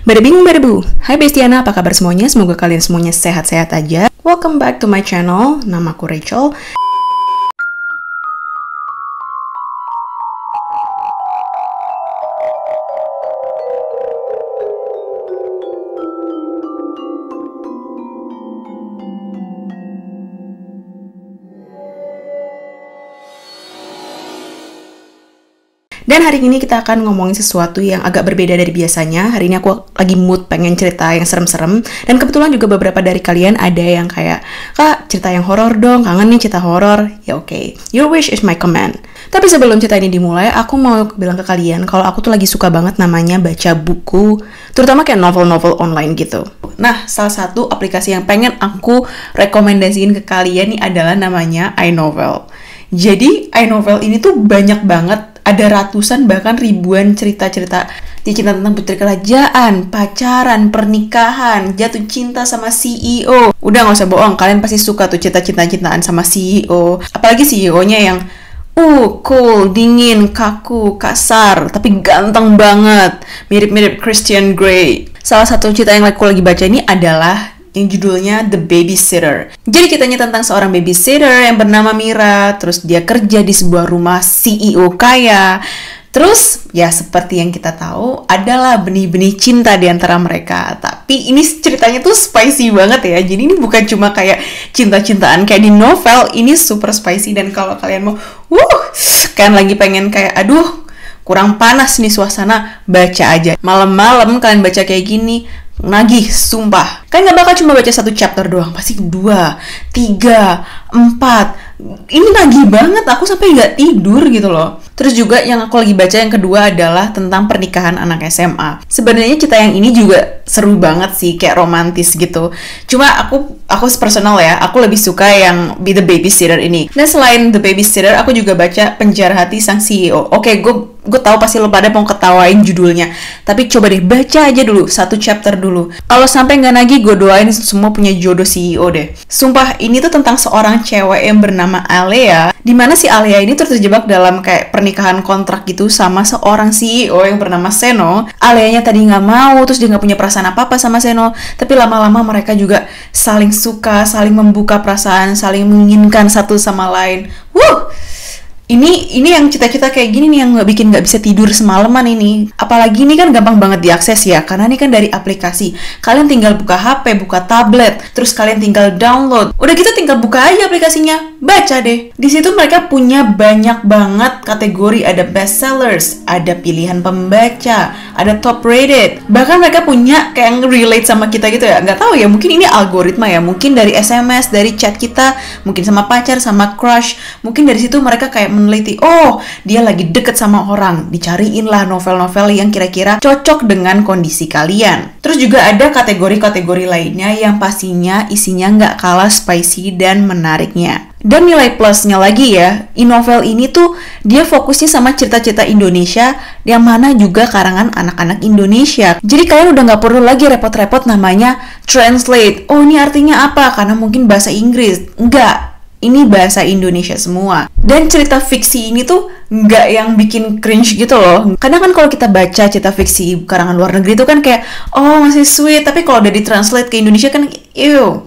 Bada bing bada bu. Hai Bestiana, apa kabar semuanya? Semoga kalian semuanya sehat-sehat aja. Welcome back to my channel. Namaku Rachel. Dan hari ini kita akan ngomongin sesuatu yang agak berbeda dari biasanya. Hari ini aku lagi mood pengen cerita yang serem-serem. Dan kebetulan juga beberapa dari kalian ada yang kayak, Kak, cerita yang horor dong, kangen nih cerita horor. Ya oke, your wish is my command. Tapi sebelum cerita ini dimulai, aku mau bilang ke kalian kalau aku tuh lagi suka banget namanya baca buku, terutama kayak novel-novel online gitu. Nah, salah satu aplikasi yang pengen aku rekomendasiin ke kalian nih adalah namanya iNovel. Jadi iNovel ini tuh banyak banget, ada ratusan bahkan ribuan cerita-cerita. Dia cerita tentang putri kerajaan, pacaran, pernikahan, jatuh cinta sama CEO. Udah gak usah bohong, kalian pasti suka tuh cinta-cintaan sama CEO. Apalagi CEO-nya yang cool, dingin, kaku, kasar, tapi ganteng banget. Mirip-mirip Christian Grey. Salah satu cerita yang aku lagi baca ini adalah yang judulnya The Babysitter. Jadi kitanya tentang seorang babysitter yang bernama Mira, terus dia kerja di sebuah rumah CEO kaya. Terus ya seperti yang kita tahu adalah benih-benih cinta di antara mereka. Tapi ini ceritanya tuh spicy banget ya. Jadi ini bukan cuma kayak cinta-cintaan kayak di novel, ini super spicy. Dan kalau kalian mau kalian lagi pengen kayak kurang panas nih suasana, baca aja. Malam-malam kalian baca kayak gini, nagih, sumpah. Kan gak bakal cuma baca satu chapter doang, pasti 2, 3, 4. Ini nagih banget, aku sampai gak tidur gitu loh. Terus juga yang aku lagi baca yang kedua adalah tentang pernikahan anak SMA. Sebenarnya cerita yang ini juga seru banget sih, kayak romantis gitu. Cuma aku personal ya, aku lebih suka yang Be The Babysitter ini. Dan selain The Babysitter, aku juga baca Penjara Hati Sang CEO. Oke, gue tahu pasti lo pada mau ketawain judulnya. Tapi coba deh, baca aja dulu, satu chapter dulu. Kalau sampai nggak nagih, gue doain semua punya jodoh CEO deh. Sumpah, ini tuh tentang seorang cewek yang bernama Alea. Dimana si Alea ini tuh terjebak dalam kayak pernikahan kontrak gitu sama seorang CEO yang bernama Seno. Aleanya tadi nggak mau, terus dia nggak punya perasaan apa-apa sama Seno. Tapi lama-lama mereka juga saling suka, saling membuka perasaan, saling menginginkan satu sama lain. Ini yang cita-cita kayak gini nih yang nggak bisa tidur semalaman ini. Apalagi ini kan gampang banget diakses ya, karena ini kan dari aplikasi. Kalian tinggal buka HP, buka tablet, terus kalian tinggal download. Udah gitu tinggal buka aja aplikasinya, baca deh. Di situ mereka punya banyak banget kategori, ada bestsellers, ada pilihan pembaca, ada top rated. Bahkan mereka punya kayak relate sama kita gitu ya. Nggak tahu ya, mungkin ini algoritma ya. Mungkin dari SMS, dari chat kita, mungkin sama pacar, sama crush. Mungkin dari situ mereka kayak meneliti, dia lagi deket sama orang, dicariin lah novel-novel yang kira-kira cocok dengan kondisi kalian. Terus juga ada kategori-kategori lainnya yang pastinya isinya nggak kalah spicy dan menariknya. Dan nilai plusnya lagi ya, e-novel ini tuh dia fokusnya sama cerita-cerita Indonesia yang mana juga karangan anak-anak Indonesia. Jadi kalian udah nggak perlu lagi repot-repot namanya translate. Ini artinya apa? Karena mungkin bahasa Inggris. Enggak. Ini bahasa Indonesia semua. Dan cerita fiksi ini tuh nggak yang bikin cringe gitu loh. Kadang kan kalau kita baca cerita fiksi karangan luar negeri itu kan kayak, masih sweet. Tapi kalau udah ditranslate ke Indonesia kan,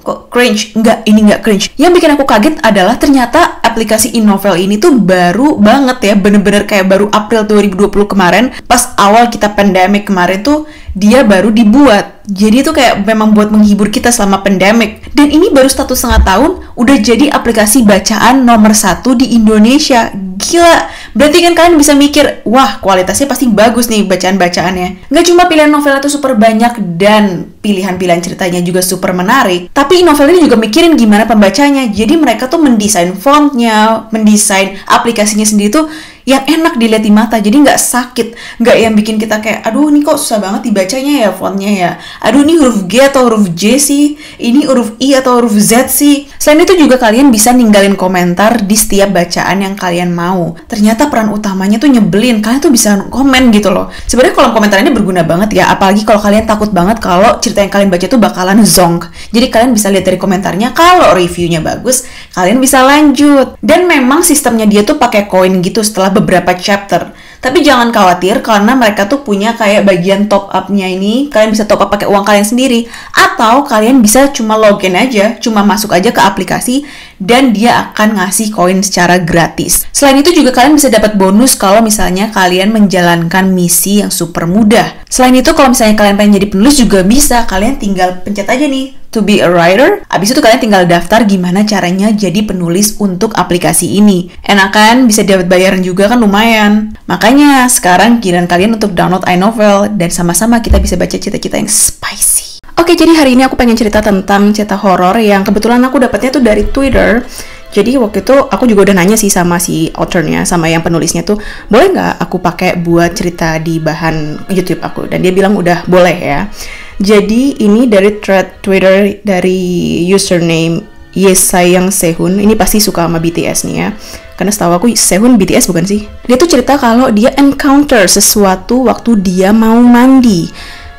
kok cringe. Enggak, ini nggak cringe. Yang bikin aku kaget adalah ternyata aplikasi e-novel ini tuh baru banget ya. Bener-bener kayak baru April 2020 kemarin. Pas awal kita pandemic kemarin tuh, dia baru dibuat. Jadi itu kayak memang buat menghibur kita selama pandemic. Dan ini baru 1,5 tahun udah jadi aplikasi bacaan nomor 1 di Indonesia. Gila. Berarti kan kalian bisa mikir, wah kualitasnya pasti bagus nih bacaan-bacaannya. Nggak cuma pilihan novel itu super banyak dan pilihan-pilihan ceritanya juga super menarik. Tapi novel ini juga mikirin gimana pembacanya. Jadi mereka tuh mendesain fontnya, mendesain aplikasinya sendiri tuh yang enak dilihat di mata, jadi nggak sakit, nggak yang bikin kita kayak, ini kok susah banget dibacanya ya fontnya ya, ini huruf G atau huruf J sih, ini huruf I atau huruf Z sih. Selain itu juga kalian bisa ninggalin komentar di setiap bacaan yang kalian mau. Ternyata peran utamanya tuh nyebelin, kalian tuh bisa komen gitu loh. Sebenarnya kolom komentar ini berguna banget ya, apalagi kalau kalian takut banget kalau cerita yang kalian baca tuh bakalan zonk. Jadi kalian bisa lihat dari komentarnya, kalau reviewnya bagus, kalian bisa lanjut. Dan memang sistemnya dia tuh pakai koin gitu setelah beberapa chapter. Tapi jangan khawatir karena mereka tuh punya kayak bagian top up-nya ini. Kalian bisa top up pakai uang kalian sendiri. Atau kalian bisa cuma login aja, cuma masuk aja ke aplikasi dan dia akan ngasih koin secara gratis. Selain itu juga kalian bisa dapat bonus kalau misalnya kalian menjalankan misi yang super mudah. Selain itu kalau misalnya kalian pengen jadi penulis juga bisa. Kalian tinggal pencet aja nih to be a writer, abis itu kalian tinggal daftar gimana caranya jadi penulis untuk aplikasi ini. Enak kan, bisa dapat bayaran juga kan, lumayan. Makanya sekarang giliran kalian untuk download iNovel dan sama-sama kita bisa baca cerita-cerita yang spicy. Oke, jadi hari ini aku pengen cerita tentang cerita horor yang kebetulan aku dapatnya tuh dari Twitter. Jadi waktu itu aku juga udah nanya sih sama si authornya, sama yang penulisnya tuh, boleh nggak aku pakai buat cerita di bahan YouTube aku? Dan dia bilang udah boleh ya. Jadi ini dari thread Twitter dari username Yesayang Sehun. Ini pasti suka sama BTS nih ya. Karena setahu aku Sehun BTS bukan sih? Dia tuh cerita kalau dia encounter sesuatu waktu dia mau mandi.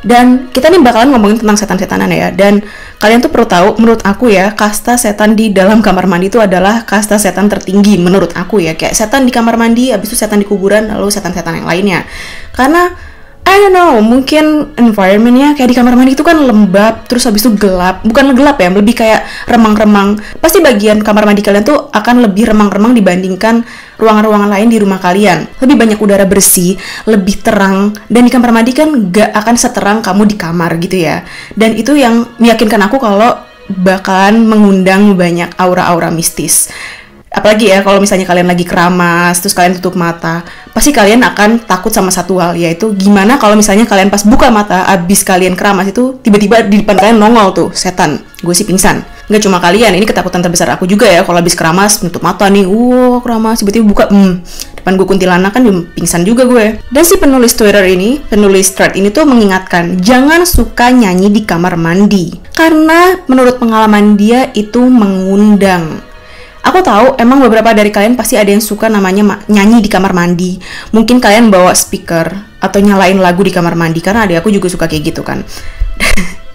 Dan kita nih bakalan ngomongin tentang setan-setanan ya. Dan kalian tuh perlu tahu, menurut aku ya, kasta setan di dalam kamar mandi itu adalah kasta setan tertinggi menurut aku ya. Kayak setan di kamar mandi, habis itu setan di kuburan, lalu setan-setan yang lainnya. Karena I don't know, mungkin environment-nya kayak di kamar mandi itu kan lembab, terus habis itu gelap. Bukan gelap ya, lebih kayak remang-remang. Pasti bagian kamar mandi kalian tuh akan lebih remang-remang dibandingkan ruangan-ruangan lain di rumah kalian. Lebih banyak udara bersih, lebih terang, dan di kamar mandi kan gak akan seterang kamu di kamar gitu ya. Dan itu yang meyakinkan aku kalau bakalan mengundang banyak aura-aura mistis. Apalagi ya kalau misalnya kalian lagi keramas, terus kalian tutup mata, pasti kalian akan takut sama satu hal, yaitu gimana kalau misalnya kalian pas buka mata, abis kalian keramas itu, tiba-tiba di depan kalian nongol tuh, setan. Gue sih pingsan. Nggak cuma kalian, ini ketakutan terbesar aku juga ya, kalau abis keramas, nutup mata nih, keramas, tiba-tiba buka, depan gue kuntilanak kan pingsan juga gue. Dan si penulis Twitter ini, penulis thread ini tuh mengingatkan, jangan suka nyanyi di kamar mandi. Karena menurut pengalaman dia itu mengundang. Aku tahu emang beberapa dari kalian pasti ada yang suka namanya nyanyi di kamar mandi. Mungkin kalian bawa speaker atau nyalain lagu di kamar mandi, karena adik aku juga suka kayak gitu kan.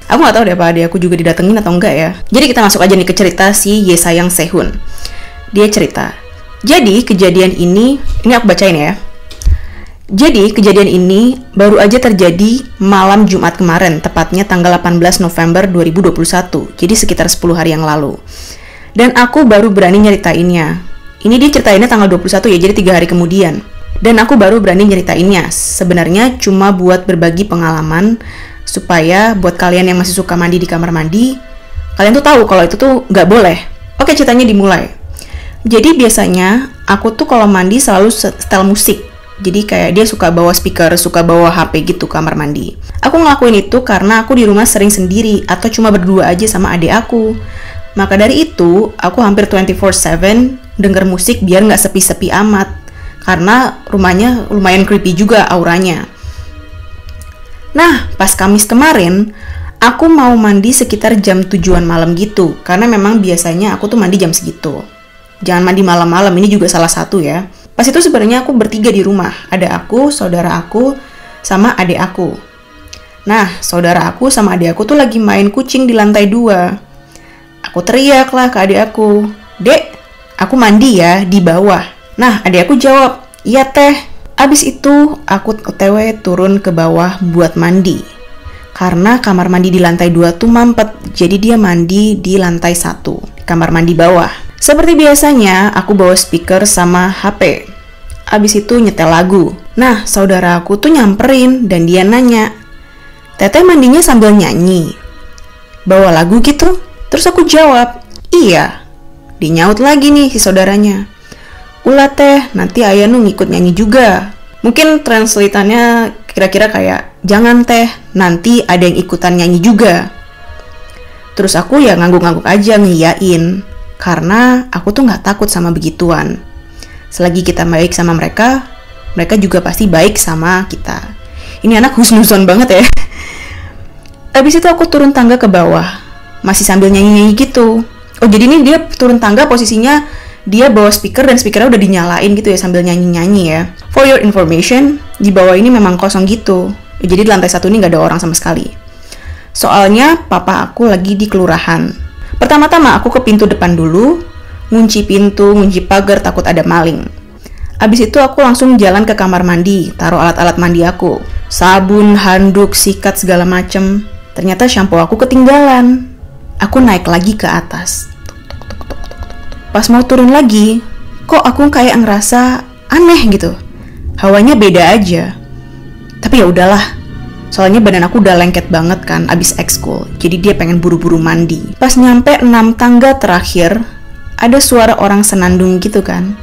Aku nggak tahu deh apa adik aku juga didatengin atau enggak ya. Jadi kita masuk aja nih ke cerita si Yesayang Sehun. Dia cerita, jadi kejadian ini aku bacain ya. Jadi kejadian ini baru aja terjadi malam Jumat kemarin, tepatnya tanggal 18 November 2021. Jadi sekitar 10 hari yang lalu. Dan aku baru berani nyeritainnya. Ini dia ceritainnya tanggal 21 ya, jadi 3 hari kemudian. Dan aku baru berani nyeritainnya. Sebenarnya cuma buat berbagi pengalaman, supaya buat kalian yang masih suka mandi di kamar mandi, kalian tuh tahu kalau itu tuh nggak boleh. Oke, ceritanya dimulai. Jadi biasanya, aku tuh kalau mandi selalu setel musik. Jadi kayak dia suka bawa speaker, suka bawa HP gitu kamar mandi. Aku ngelakuin itu karena aku di rumah sering sendiri, atau cuma berdua aja sama adik aku. Maka dari itu, aku hampir 24/7 denger musik biar nggak sepi-sepi amat. Karena rumahnya lumayan creepy juga auranya. Nah, pas Kamis kemarin, aku mau mandi sekitar jam 7-an malam gitu. Karena memang biasanya aku tuh mandi jam segitu. Jangan mandi malam-malam, ini juga salah satu ya. Pas itu sebenarnya aku bertiga di rumah. Ada aku, saudara aku, sama adik aku. Nah, saudara aku sama adik aku tuh lagi main kucing di lantai 2. Aku teriak lah ke adik aku, "Dek, aku mandi ya di bawah." Nah, adik aku jawab, "Iya teh." Abis itu, aku OTW turun ke bawah buat mandi. Karena kamar mandi di lantai 2 tuh mampet, jadi dia mandi di lantai 1, di kamar mandi bawah. Seperti biasanya, aku bawa speaker sama HP. Abis itu nyetel lagu. Nah, saudara aku tuh nyamperin dan dia nanya, "Teteh mandinya sambil nyanyi? Bawa lagu gitu?" Terus aku jawab, "Iya." Dinyaut lagi nih si saudaranya, "Ulah teh, nanti ayah nu ngikut nyanyi juga." Mungkin translatannya kira-kira kayak, "Jangan teh, nanti ada yang ikutan nyanyi juga." Terus aku ya ngangguk-ngangguk aja ngiyain, karena aku tuh nggak takut sama begituan. Selagi kita baik sama mereka, mereka juga pasti baik sama kita. Ini anak husnuzon banget ya. Habis itu aku turun tangga ke bawah. Masih sambil nyanyi-nyanyi gitu. Oh, jadi ini dia turun tangga posisinya dia bawa speaker dan speakernya udah dinyalain gitu ya sambil nyanyi-nyanyi ya. For your information, di bawah ini memang kosong gitu. Jadi di lantai 1 ini nggak ada orang sama sekali. Soalnya papa aku lagi di kelurahan. Pertama-tama aku ke pintu depan dulu, ngunci pintu, ngunci pagar takut ada maling. Abis itu aku langsung jalan ke kamar mandi, taruh alat-alat mandi aku. Sabun, handuk, sikat, segala macem. Ternyata shampoo aku ketinggalan. Aku naik lagi ke atas. Pas mau turun lagi, kok aku kayak ngerasa aneh gitu. Hawanya beda aja. Tapi ya udahlah. Soalnya badan aku udah lengket banget kan abis ekskul. Jadi dia pengen buru-buru mandi. Pas nyampe 6 tangga terakhir, ada suara orang senandung gitu kan.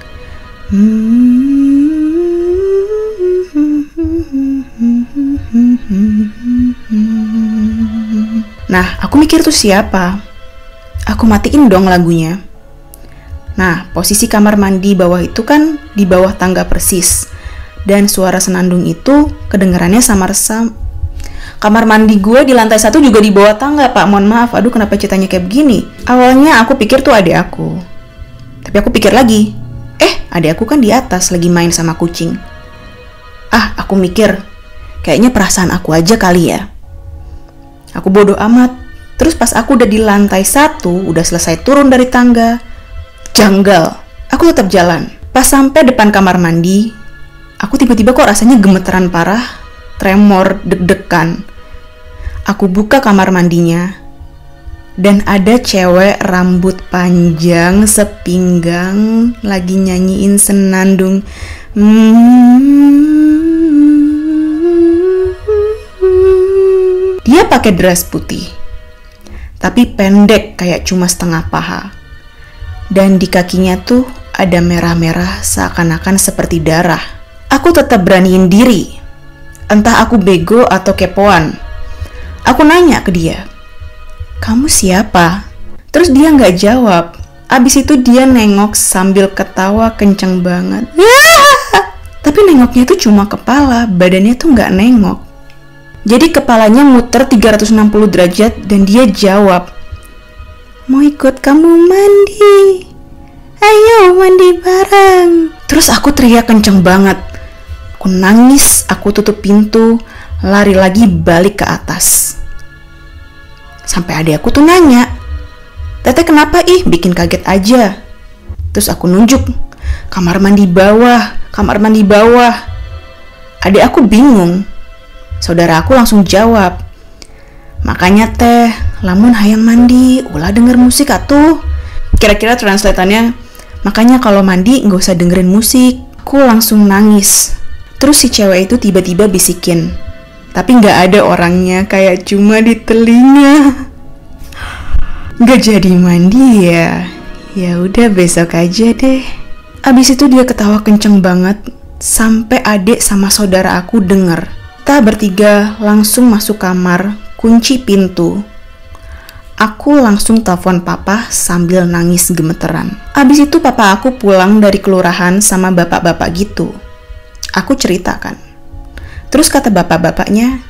Nah, aku mikir tuh siapa? Aku matiin dong lagunya. Nah, posisi kamar mandi bawah itu kan di bawah tangga persis. Dan suara senandung itu kedengarannya samar-samar. Kamar mandi gue di lantai 1 juga di bawah tangga, Pak. Mohon maaf, aduh kenapa ceritanya kayak begini. Awalnya aku pikir tuh adik aku. Tapi aku pikir lagi, adik aku kan di atas lagi main sama kucing. Aku mikir, kayaknya perasaan aku aja kali ya. Aku bodoh amat. Terus pas aku udah di lantai 1, udah selesai turun dari tangga, janggal. Aku tetap jalan. Pas sampai depan kamar mandi, aku tiba-tiba kok rasanya gemeteran parah, tremor, deg-degan. Aku buka kamar mandinya, dan ada cewek rambut panjang sepinggang lagi nyanyiin senandung. Dia pakai dress putih, tapi pendek kayak cuma setengah paha. Dan di kakinya tuh ada merah-merah seakan-akan seperti darah. Aku tetap beraniin diri. Entah aku bego atau kepoan. Aku nanya ke dia, "Kamu siapa?" Terus dia nggak jawab. Abis itu dia nengok sambil ketawa kenceng banget. Tapi nengoknya tuh cuma kepala, badannya tuh nggak nengok. Jadi kepalanya muter 360 derajat dan dia jawab, "Mau ikut kamu mandi? Ayo mandi bareng." Terus aku teriak kenceng banget. Aku nangis, aku tutup pintu, lari lagi balik ke atas. Sampai adik aku tuh nanya, "Teteh kenapa bikin kaget aja?" Terus aku nunjuk, kamar mandi bawah, kamar mandi bawah. Adik aku bingung. Saudara aku langsung jawab, "Makanya teh, lamun hayang mandi, ulah denger musik atuh." Kira-kira translatannya, makanya kalau mandi nggak usah dengerin musik. Aku langsung nangis. Terus si cewek itu tiba-tiba bisikin, tapi nggak ada orangnya, kayak cuma di telinga. Nggak jadi mandi ya? Ya udah besok aja deh. Abis itu dia ketawa kenceng banget, sampai adik sama saudara aku denger. Kita bertiga langsung masuk kamar, kunci pintu. Aku langsung telepon papa sambil nangis gemeteran. Abis itu papa aku pulang dari kelurahan sama bapak-bapak gitu. Aku ceritakan. Terus kata bapak-bapaknya,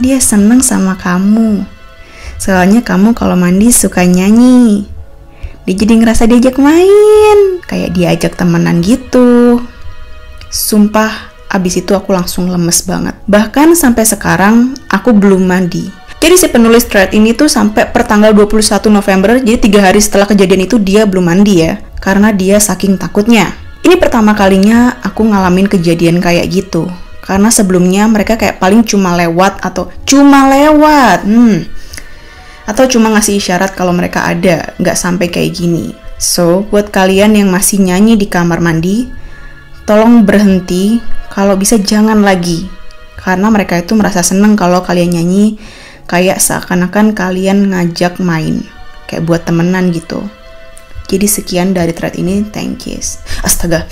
"Dia seneng sama kamu. Soalnya kamu kalau mandi suka nyanyi. Dia jadi ngerasa diajak main, kayak diajak temenan gitu." Sumpah, abis itu aku langsung lemes banget. Bahkan sampai sekarang aku belum mandi. Jadi si penulis thread ini tuh sampai per tanggal 21 November, jadi 3 hari setelah kejadian itu dia belum mandi ya. Karena dia saking takutnya. Ini pertama kalinya aku ngalamin kejadian kayak gitu. Karena sebelumnya mereka kayak paling cuma lewat atau cuma ngasih isyarat kalau mereka ada, nggak sampai kayak gini. So, buat kalian yang masih nyanyi di kamar mandi, tolong berhenti, kalau bisa jangan lagi. Karena mereka itu merasa seneng kalau kalian nyanyi, kayak seakan-akan kalian ngajak main, kayak buat temenan gitu. Jadi sekian dari thread ini, thank you. Astaga,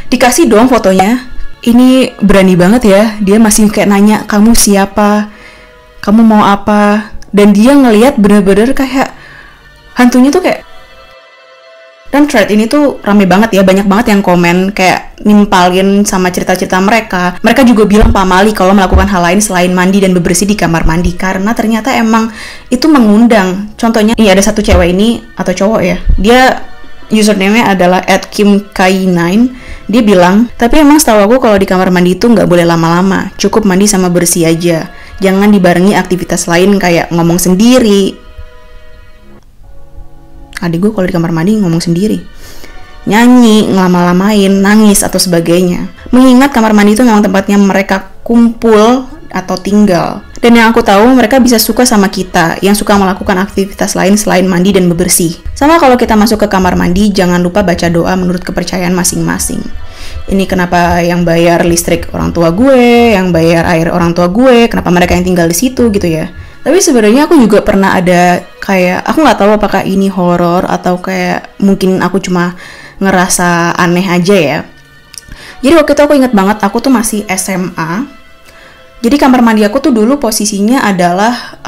dikasih dong fotonya. Ini berani banget ya, dia masih kayak nanya, "Kamu siapa? Kamu mau apa?" Dan dia ngelihat bener-bener kayak hantunya tuh kayak. Dan thread ini tuh rame banget ya, banyak banget yang komen kayak nimpalin sama cerita-cerita mereka. Mereka juga bilang pamali kalau melakukan hal lain selain mandi dan bebersih di kamar mandi, karena ternyata emang itu mengundang. Contohnya, ini ada satu cewek ini, atau cowok ya, dia username-nya adalah @kimkai9. Dia bilang, "Tapi emang setahu aku kalau di kamar mandi itu nggak boleh lama-lama, cukup mandi sama bersih aja. Jangan dibarengi aktivitas lain kayak ngomong sendiri." Adik gue kalau di kamar mandi ngomong sendiri. nyanyi, ngelama-lamain, nangis, atau sebagainya. Mengingat kamar mandi itu memang tempatnya mereka kumpul atau tinggal. Dan yang aku tahu, mereka bisa suka sama kita yang suka melakukan aktivitas lain selain mandi dan bebersih. Sama kalau kita masuk ke kamar mandi, jangan lupa baca doa menurut kepercayaan masing-masing. Ini kenapa yang bayar listrik orang tua gue, yang bayar air orang tua gue, kenapa mereka yang tinggal di situ gitu ya. Tapi sebenarnya aku juga pernah ada kayak, aku nggak tahu apakah ini horor atau kayak mungkin aku cuma ngerasa aneh aja ya. Jadi waktu itu aku inget banget, aku tuh masih SMA. Jadi kamar mandi aku tuh dulu posisinya adalah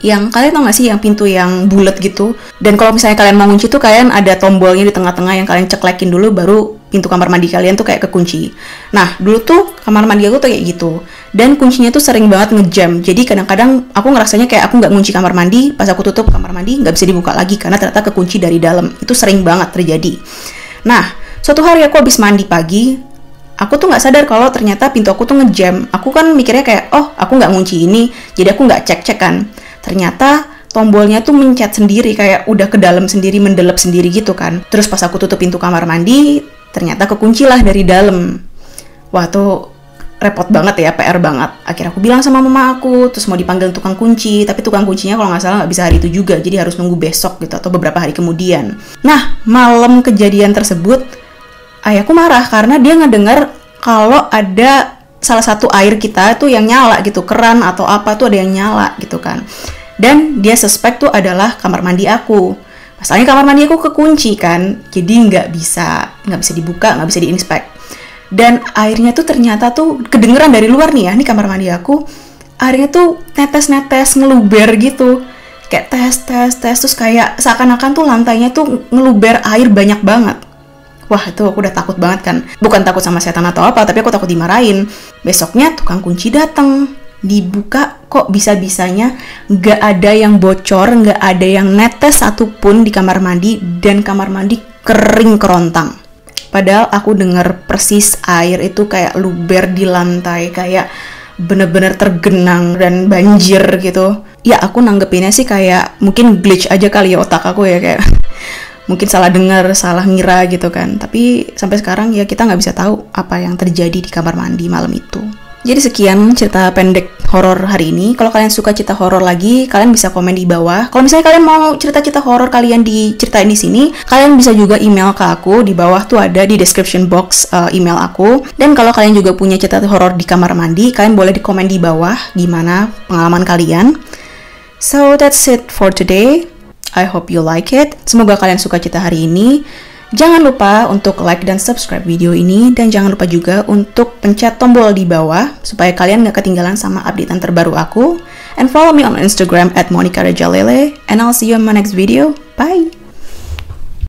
yang kalian tau gak sih yang pintu yang bulat gitu. Dan kalau misalnya kalian mau kunci tuh kalian ada tombolnya di tengah-tengah yang kalian ceklekin dulu baru pintu kamar mandi kalian tuh kayak kekunci. Nah dulu tuh kamar mandi aku tuh kayak gitu. Dan kuncinya tuh sering banget ngejam. Jadi kadang-kadang aku ngerasanya kayak aku nggak ngunci kamar mandi, pas aku tutup kamar mandi nggak bisa dibuka lagi karena ternyata kekunci dari dalam. Itu sering banget terjadi. Nah suatu hari aku habis mandi pagi, aku tuh nggak sadar kalau ternyata pintu aku tuh ngejam. Aku kan mikirnya kayak, oh aku nggak ngunci ini, jadi aku nggak cek-cek kan. Ternyata tombolnya tuh mencet sendiri, kayak udah ke dalam sendiri, mendelep sendiri gitu kan. Terus pas aku tutup pintu kamar mandi, ternyata kekunci lah dari dalam. Wah tuh repot banget ya, PR banget. Akhirnya aku bilang sama mama aku, terus mau dipanggil tukang kunci, tapi tukang kuncinya kalau nggak salah nggak bisa hari itu juga, jadi harus nunggu besok gitu, atau beberapa hari kemudian. Nah, malam kejadian tersebut, ayahku marah karena dia ngedengar kalau ada salah satu air kita tuh yang nyala gitu, keran atau apa tuh ada yang nyala gitu kan. Dan dia suspek tuh adalah kamar mandi aku. Masalahnya kamar mandi aku kekunci kan, jadi nggak bisa dibuka, nggak bisa diinspek. Dan airnya tuh ternyata tuh kedengeran dari luar nih ya, ini kamar mandi aku, airnya tuh netes-netes ngeluber gitu, kayak tes terus kayak seakan-akan tuh lantainya tuh ngeluber air banyak banget. Wah itu aku udah takut banget kan. Bukan takut sama setan atau apa, tapi aku takut dimarahin. Besoknya tukang kunci datang, dibuka kok bisa-bisanya nggak ada yang bocor, nggak ada yang netes satupun di kamar mandi, dan kamar mandi kering kerontang. Padahal aku dengar persis air itu kayak luber di lantai, kayak bener-bener tergenang dan banjir gitu. Ya aku nanggepinnya sih kayak mungkin glitch aja kali ya otak aku ya, kayak mungkin salah dengar, salah ngira gitu kan. Tapi sampai sekarang ya kita nggak bisa tahu apa yang terjadi di kamar mandi malam itu. Jadi sekian cerita pendek horor hari ini. Kalau kalian suka cerita horor lagi, kalian bisa komen di bawah. Kalau misalnya kalian mau cerita-cerita horor kalian diceritain di sini, kalian bisa juga email ke aku. Di bawah tuh ada di description box email aku. Dan kalau kalian juga punya cerita horor di kamar mandi, kalian boleh di komen di bawah gimana pengalaman kalian. So that's it for today. I hope you like it. Semoga kalian suka cerita hari ini. Jangan lupa untuk like dan subscribe video ini, dan jangan lupa juga untuk pencet tombol di bawah supaya kalian gak ketinggalan sama updatean terbaru aku. And follow me on Instagram @MonicaRajalele, and I'll see you in my next video. Bye!